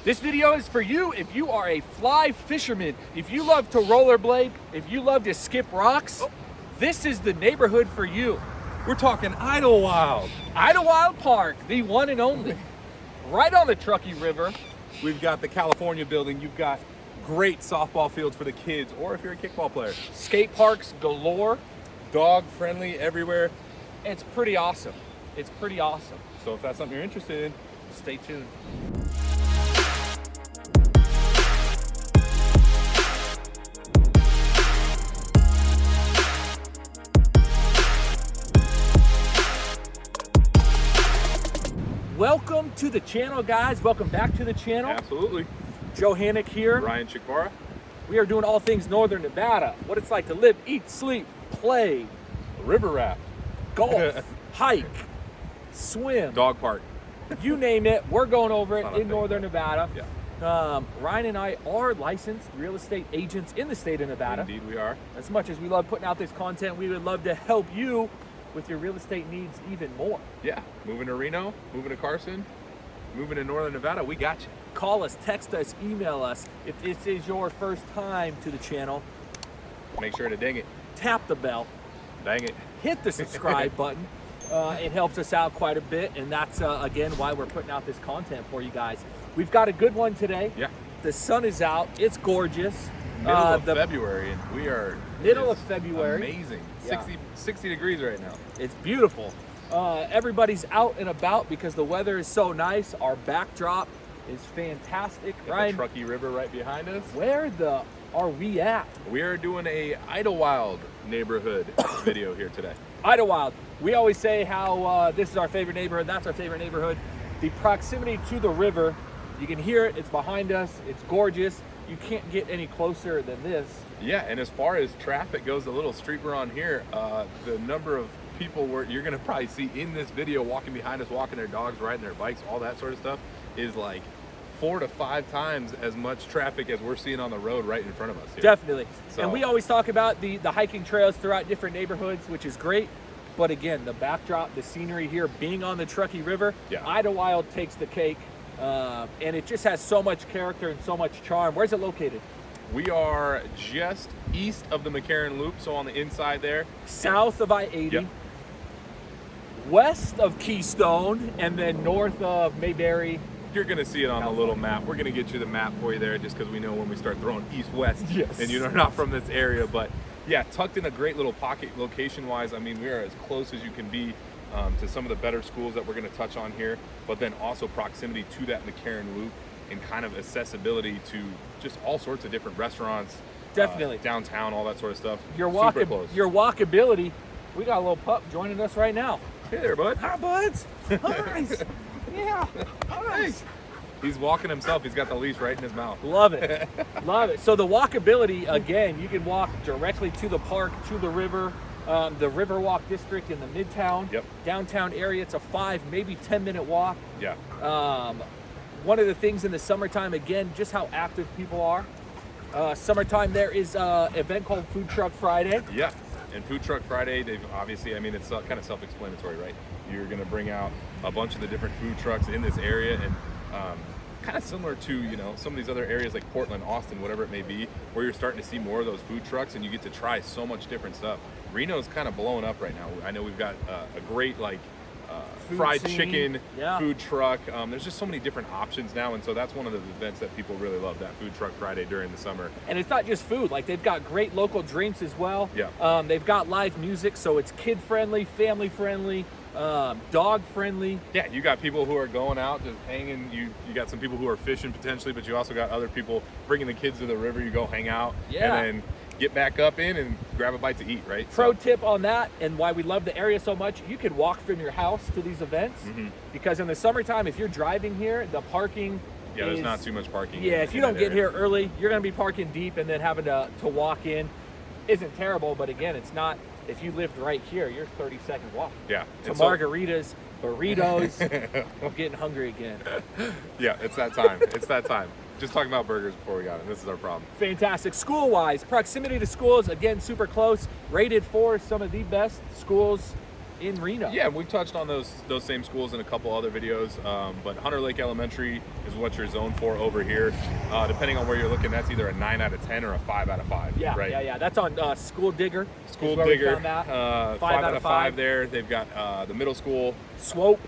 This video is for you if you are a fly fisherman, if you love to rollerblade, if you love to skip rocks, this is the neighborhood for you. We're talking Idlewild. Idlewild Park, the one and only. Right on the Truckee River. We've got the California building. You've got great softball fields for the kids, or if you're a kickball player. Skate parks galore. Dog friendly everywhere. It's pretty awesome. It's pretty awesome. So if that's something you're interested in, Stay tuned. Welcome to the channel, guys. Welcome back to the channel. absolutely. Joe Hanich here. Ryan Chikvara. We are doing all things Northern Nevada. What it's like to live, eat, sleep, play, River raft. golf, hike, swim. Dog park. You name it, we're going over it Not a in thing, Northern but- Nevada. Yeah. Ryan and I are licensed real estate agents in the state of Nevada. Indeed we are. As much as we love putting out this content, we would love to help you with your real estate needs even more. Yeah. Moving to Reno, moving to Carson, moving to Northern Nevada, we got you. Call us, text us, email us. If this is your first time to the channel, Make sure to ding it. tap the bell, Dang it. hit the subscribe button. It helps us out quite a bit, and that's, again, why we're putting out this content for you guys. We've got a good one today. Yeah. The sun is out. It's gorgeous. Middle of the February, and we are middle it of is February. Amazing. Yeah. 60 degrees right now. It's beautiful. Everybody's out and about because the weather is so nice. Our backdrop is fantastic. Got Ryan, the Truckee River right behind us. where the are we at? We are doing a Idlewild neighborhood video here today. Idlewild. We always say how this is our favorite neighborhood, that's our favorite neighborhood. The proximity to the river, you can hear it, it's behind us, it's gorgeous. You can't get any closer than this. Yeah, and as far as traffic goes, the little street we're on here, the number of people you're gonna probably see in this video walking behind us, walking their dogs, riding their bikes, all that sort of stuff, is like 4 to 5 times as much traffic as we're seeing on the road right in front of us here. Definitely. So- And we always talk about the hiking trails throughout different neighborhoods, which is great. But again, the backdrop, the scenery here, being on the Truckee River, Yeah. Idlewild takes the cake. And it just has so much character and so much charm. Where's it located? We are just east of the McCarran Loop, so on the inside there. South of I-80, Yep. west of Keystone, and then north of Mayberry. You're gonna see it on the little map. We're gonna get you the map for you there, just because we know when we start throwing east-west, Yes. and you're not from this area. But yeah, tucked in a great little pocket location-wise. I mean, we are as close as you can be to some of the better schools that we're gonna touch on here, but then also proximity to that McCarran Loop and kind of accessibility to just all sorts of different restaurants. Definitely. Downtown, all that sort of stuff. Your Super close. walkability. We got a little pup joining us right now. Hey there, bud. Hi, buds. Nice. Yeah. Nice. He's walking himself. He's got the leash right in his mouth. Love it. Love it. So the walkability, again, you can walk directly to the park, to the river, the Riverwalk district in the Midtown, Yep. downtown area. It's a 5, maybe 10-minute walk. Yeah. One of the things in the summertime, again, just how active people are. Summertime, there is an event called Food Truck Friday. Yeah, and Food Truck Friday, they've obviously, I mean, it's kind of self-explanatory, right? You're going to bring out a bunch of the different food trucks in this area, and kind of similar to, you know, some of these other areas like Portland, Austin, whatever it may be, where you're starting to see more of those food trucks and you get to try so much different stuff. Reno's kind of blowing up right now. I know we've got a great, like, Food fried scene. chicken, Yeah. food truck. There's just so many different options now, and so that's one of the events that people really love, that Food Truck Friday during the summer. And it's not just food, like they've got great local drinks as well. Yeah. They've got live music, so it's kid friendly, family friendly, dog friendly. Yeah, you got people who are going out just hanging. You got some people who are fishing potentially, but you also got other people bringing the kids to the river. You go hang out, Yeah. and then get back up in and grab a bite to eat, right? Pro So- tip on that, and why we love the area so much, you could walk from your house to these events, because in the summertime, if you're driving here, the parking Yeah, there's is- not too much parking. Yeah, in- if you in don't that get area. here early, you're going to be parking deep, and then having to walk in isn't terrible, but again, it's not. If you lived right here, you're 30-second walk Yeah, to and so- margaritas, burritos. I'm getting hungry again. Yeah, it's that time. It's that time. Just talking about burgers before we got in. This is our problem. Fantastic. School-wise, proximity to schools, again, super close. Rated for some of the best schools in Reno. Yeah, we've touched on those same schools in a couple other videos, but Hunter Lake Elementary is what you're zoned for over here. Depending on where you're looking, that's either a 9 out of 10 or a 5 out of 5. Yeah, right? yeah. That's on School Digger. School Digger, 5 out of 5 there. They've got the middle school, Swope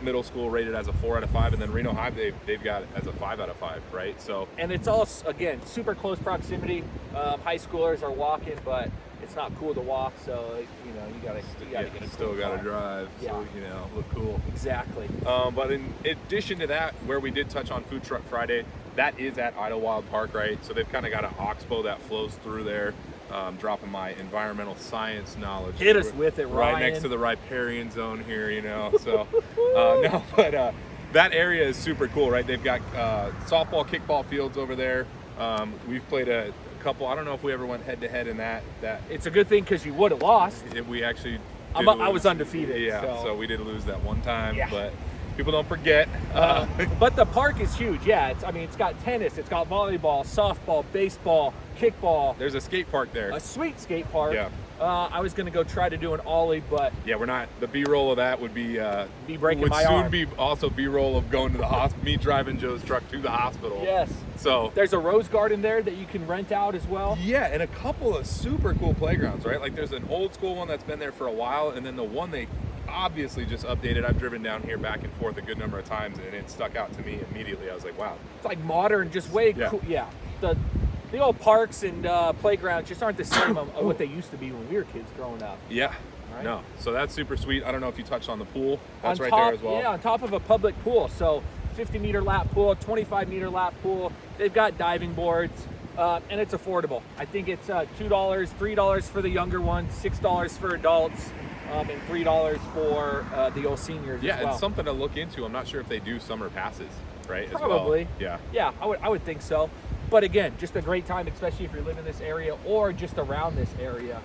Middle School rated as a 4 out of 5, and then Reno High they've got it as a 5 out of 5, right? So, and it's all, again, super close proximity. High schoolers are walking, but it's not cool to walk, so you gotta get a still cool gotta car. drive, so look cool. Exactly. But in addition to that, where we did touch on Food Truck Friday, that is at Idlewild Park, right? So they've kind of got an oxbow that flows through there. Dropping my environmental science knowledge. Hit us with it, Ryan. Right next to the riparian zone here, So that area is super cool, right? They've got softball, kickball fields over there. We've played a couple. I don't know if we ever went head to head in that. It's a good thing because you would have lost. We actually. I was undefeated. Yeah, so we did lose that one time, yeah. But people don't forget. But the park is huge. Yeah, it's got tennis, it's got volleyball, softball, baseball, kickball. There's a skate park there. A sweet skate park. Yeah. I was gonna go try to do an ollie, but yeah, we're not. The B-roll of that would be breaking my arm. Would soon be also B-roll of going to the hospital. Me driving Joe's truck to the hospital. Yes. So there's a rose garden there that you can rent out as well. Yeah, and a couple of super cool playgrounds, right? Like there's an old school one that's been there for a while, and then the one they obviously just updated. I've driven down here back and forth a good number of times, and it stuck out to me immediately. I was like, wow. It's like modern, just way cool. Yeah. The old parks and playgrounds just aren't the same of what they used to be when we were kids growing up. Yeah. Right? No. So that's super sweet. I don't know if you touched on the pool. That's on right top, there as well. Yeah, on top of a public pool. So 50-meter lap pool, 25-meter lap pool. They've got diving boards, and it's affordable. I think it's $2, $3 for the younger ones, $6 for adults, and $3 for the old seniors Yeah, as well. and something to look into. I'm not sure if they do summer passes, right? Probably. As well. Yeah. Yeah, I would think so. But again, just a great time, especially if you're living in this area or just around this area.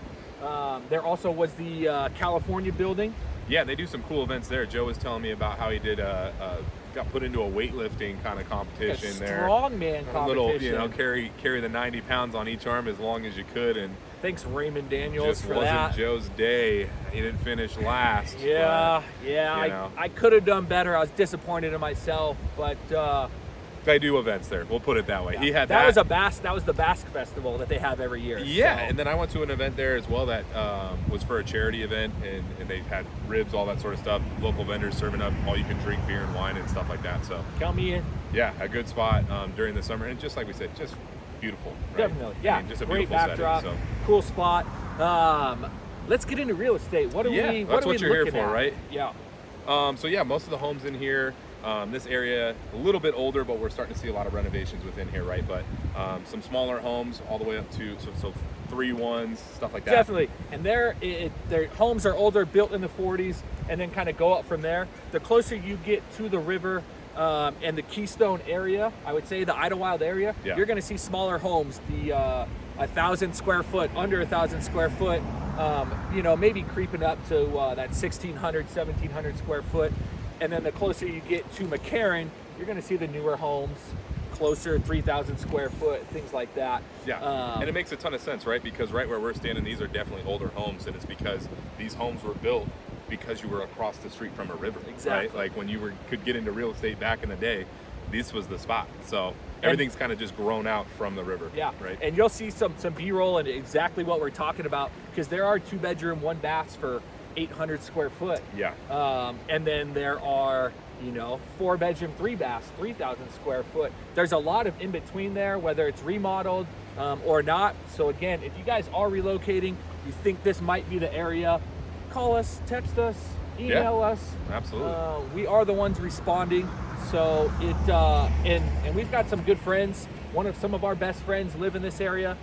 There also was the California building. Yeah, they do some cool events there. Joe was telling me about how he did got put into a weightlifting kind of competition there. Strongman competition. A little, carry the 90 pounds on each arm as long as you could, and thanks Raymond Daniels just for wasn't that. Joe's day. He didn't finish last. Yeah, but, I could have done better. I was disappointed in myself, but they do events there. We'll put it that way. Yeah. He had that was the Basque Festival that they have every year. Yeah, so. and then I went to an event there as well that was for a charity event, and they had ribs, all that sort of stuff. Local vendors serving up all you can drink beer and wine and stuff like that. So count me in. Yeah, a good spot during the summer, and just like we said, just beautiful. Right? Definitely, yeah. I mean, just a great beautiful backdrop, setting. So. Cool spot. Let's get into real estate. What are we? That's what you're here looking for, at? right? Yeah. So yeah, most of the homes in here. This area a little bit older, but we're starting to see a lot of renovations within here, right? But some smaller homes all the way up to so 3-1s, stuff like that. Definitely, and their homes are older, built in the 40s, and then kind of go up from there. The closer you get to the river and the Keystone area, I would say the Idlewild area, you're going to see smaller homes. The 1,000 square foot, under 1,000 square foot, maybe creeping up to that 1,600, 1,700 square foot. And then the closer you get to McCarran, you're going to see the newer homes, closer, 3,000 square foot, things like that. Yeah, and it makes a ton of sense, right? Because right where we're standing, these are definitely older homes, and it's because these homes were built because you were across the street from a river, exactly. Right? Like when you could get into real estate back in the day, this was the spot. So everything's kind of just grown out from the river. Yeah, right. And you'll see some B-roll and exactly what we're talking about, because there are 2-bedroom, 1 baths for 800 square foot. Yeah. And then there are, 4-bedroom, 3 baths, 3,000 square foot. There's a lot of in between there, whether it's remodeled or not. So again, if you guys are relocating, you think this might be the area, call us, text us, email us. Absolutely. We are the ones responding. So and we've got some good friends. Some of our best friends live in this area.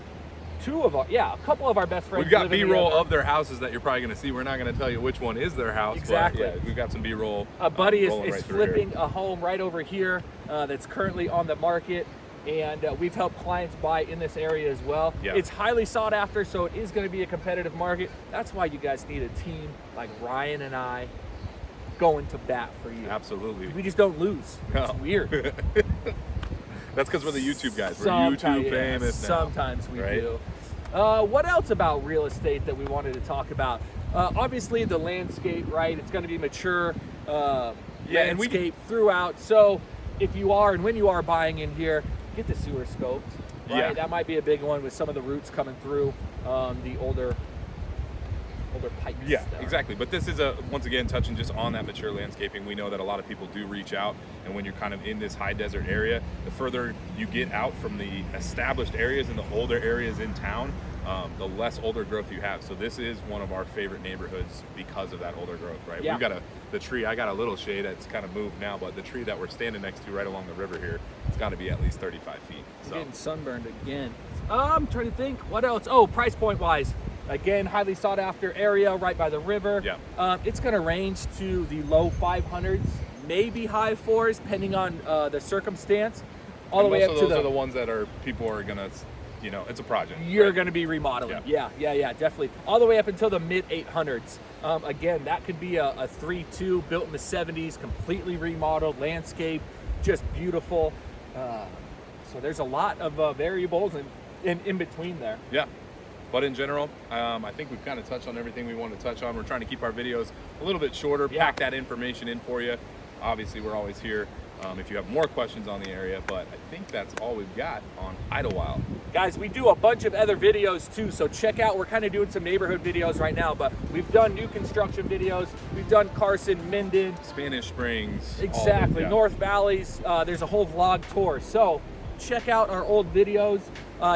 A couple of our best friends. We've got live in the B-roll other. of their houses that you're probably going to see. We're not going to tell you which one is their house. Exactly. But yeah, we've got some B-roll. A buddy is right flipping a home right over here that's currently on the market, and we've helped clients buy in this area as well. Yeah. It's highly sought after, so it is going to be a competitive market. That's why you guys need a team like Ryan and I going to bat for you. Absolutely. We just don't lose. No. It's weird. That's because we're the YouTube guys. We're YouTube famous now. Sometimes we right? do. What else about real estate that we wanted to talk about? Obviously, the landscape, right? It's going to be mature and landscape throughout. So if you are and when you are buying in here, get the sewer scoped. Right? Yeah. That might be a big one with some of the roots coming through the older pipes. Yeah, there. exactly. But this is once again touching just on that mature landscaping. We know that a lot of people do reach out, and when you're kind of in this high desert area, the further you get out from the established areas and the older areas in town, the less older growth you have. So this is one of our favorite neighborhoods because of that older growth, right? Yeah. We've got the tree. I got a little shade that's kind of moved now, but the tree that we're standing next to right along the river here, it's got to be at least 35 feet. I'm So getting sunburned again. I'm trying to think what else. Oh, price point wise, again, highly sought after area right by the river. Yeah. It's going to range to the low 500s, maybe high 4s, depending on the circumstance. All the way up to those are the ones that people are gonna, it's a project. You're right? going to be remodeling. Yeah, definitely. All the way up until the mid 800s. Again, that could be a 3-2 built in the 70s, completely remodeled, landscape, just beautiful. So there's a lot of variables and in between there. Yeah. But in general, I think we've kind of touched on everything we want to touch on. We're trying to keep our videos a little bit shorter, pack that information in for you. Obviously, we're always here if you have more questions on the area, but I think that's all we've got on Idlewild. Guys, we do a bunch of other videos too, so check out, we're kind of doing some neighborhood videos right now, but we've done new construction videos, we've done Carson, Minden. Spanish Springs. Exactly, North Valleys, there's a whole vlog tour. So check out our old videos,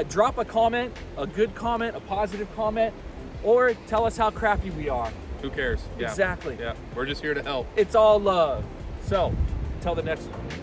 drop a comment, a good comment, a positive comment, or tell us how crappy we are. Who cares? Yeah. Exactly. Yeah, we're just here to help. It's all love. So, until the next one.